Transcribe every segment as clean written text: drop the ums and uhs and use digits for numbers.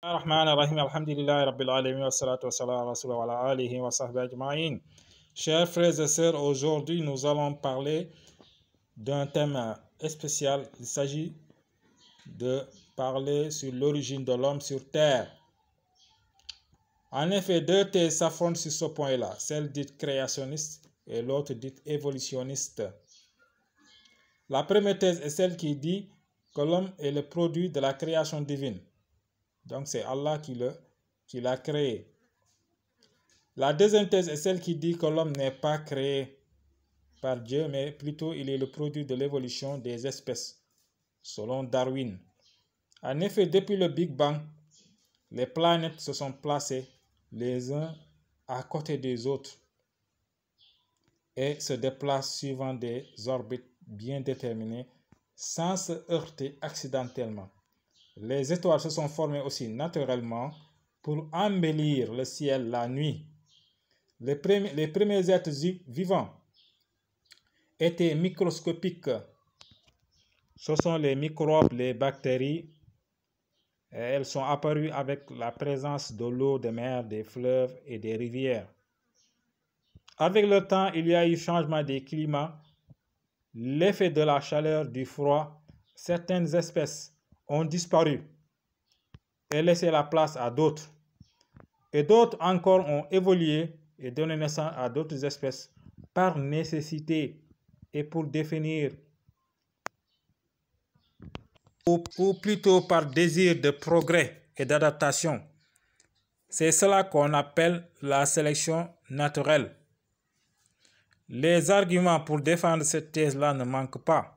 Ar-Rahman Ar-Rahim, alhamdulillahi rabbil alamin, wa salatu wa salam ala rasulillah wa ala alihi wa sahbihi ajma'in. Chers frères et sœurs, aujourd'hui nous allons parler d'un thème spécial. Il s'agit de parler sur l'origine de l'homme sur terre. En effet, deux thèses s'affrontent sur ce point-là, celle dite créationniste et l'autre dite évolutionniste. La première thèse est celle qui dit que l'homme est le produit de la création divine. Donc c'est Allah qui l'a créé. La deuxième thèse est celle qui dit que l'homme n'est pas créé par Dieu, mais plutôt il est le produit de l'évolution des espèces, selon Darwin. En effet, depuis le Big Bang, les planètes se sont placées les uns à côté des autres et se déplacent suivant des orbites bien déterminées sans se heurter accidentellement. Les étoiles se sont formées aussi naturellement pour embellir le ciel la nuit. Les premiers êtres vivants étaient microscopiques. Ce sont les microbes, les bactéries. Et elles sont apparues avec la présence de l'eau des mers, des fleuves et des rivières. Avec le temps, il y a eu changement des climats, l'effet de la chaleur, du froid. Certaines espèces ont disparu et laissé la place à d'autres. Et d'autres encore ont évolué et donné naissance à d'autres espèces par nécessité et pour définir, ou plutôt par désir de progrès et d'adaptation. C'est cela qu'on appelle la sélection naturelle. Les arguments pour défendre cette thèse-là ne manquent pas.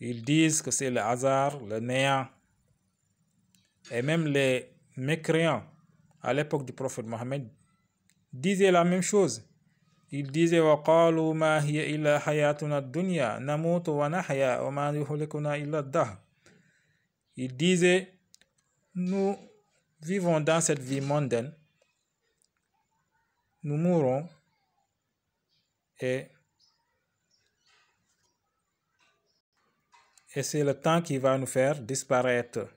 Ils disent que c'est le hasard, le néant. Et même les mécréants, à l'époque du prophète Mohammed, disaient la même chose. Ils disaient وَقَالُوا مَا هِيَ إِلَّا حَيَاتُنَا الدُّنْيَا نَمُوتُ وَنَحْيَا وَمَا يُهْلِكُنَا إِلَّا الدَّهْرُ. Ils disaient, nous vivons dans cette vie mondaine, nous mourrons et c'est le temps qui va nous faire disparaître.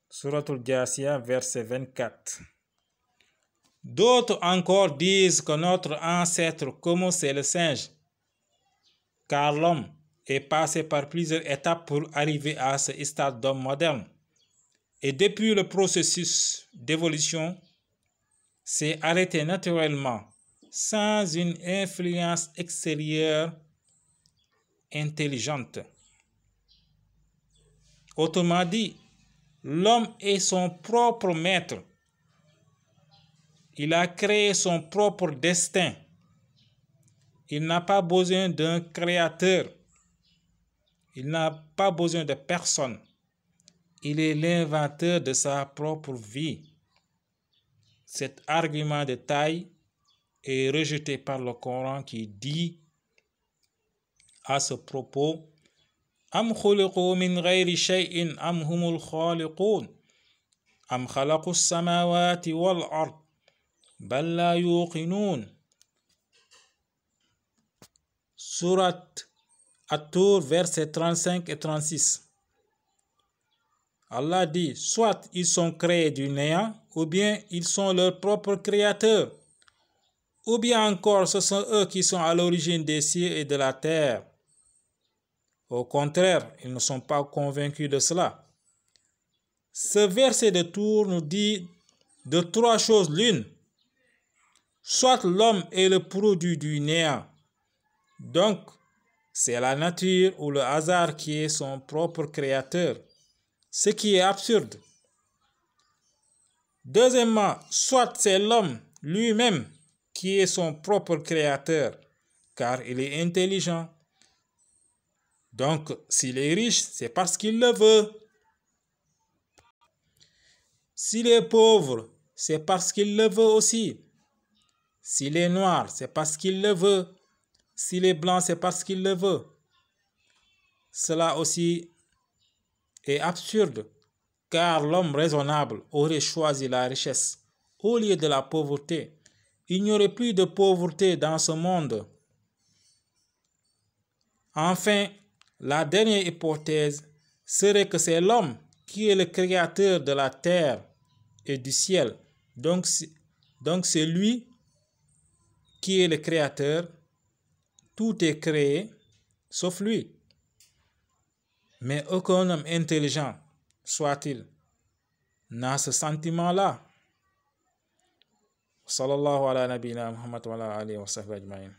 Suratul Jathiyah, verset 24. D'autres encore disent que notre ancêtre commun c'est le singe, car l'homme est passé par plusieurs étapes pour arriver à ce stade d'homme moderne. Et depuis le processus d'évolution s'est arrêté naturellement, sans une influence extérieure intelligente. Autrement dit, l'homme est son propre maître. Il a créé son propre destin. Il n'a pas besoin d'un créateur. Il n'a pas besoin de personne. Il est l'inventeur de sa propre vie. Cet argument de taille est rejeté par le Coran qui dit à ce propos: Am khuliqu min ghayri shay'in am humul khaliqun am khalaqu as-samawati wal ard bal la yuqinun. Surat At-Tur, versets 35 et 36. Allah dit, soit ils sont créés du néant, ou bien ils sont leurs propres créateurs, ou bien encore ce sont eux qui sont à l'origine des cieux et de la terre. Au contraire, ils ne sont pas convaincus de cela. Ce verset de Tour nous dit de trois choses l'une. Soit l'homme est le produit du néant, donc c'est la nature ou le hasard qui est son propre créateur, ce qui est absurde. Deuxièmement, soit c'est l'homme lui-même qui est son propre créateur, car il est intelligent. Donc, s'il est riche, c'est parce qu'il le veut. S'il est pauvre, c'est parce qu'il le veut aussi. S'il est noir, c'est parce qu'il le veut. S'il est blanc, c'est parce qu'il le veut. Cela aussi est absurde, car l'homme raisonnable aurait choisi la richesse au lieu de la pauvreté. Il n'y aurait plus de pauvreté dans ce monde. Enfin, la dernière hypothèse serait que c'est l'homme qui est le créateur de la terre et du ciel. Donc c'est lui qui est le créateur. Tout est créé, sauf lui. Mais aucun homme intelligent, soit-il, n'a ce sentiment-là. Sallallahu ala nabina Muhammad wa ala alihi wa sahbihi ajma'in.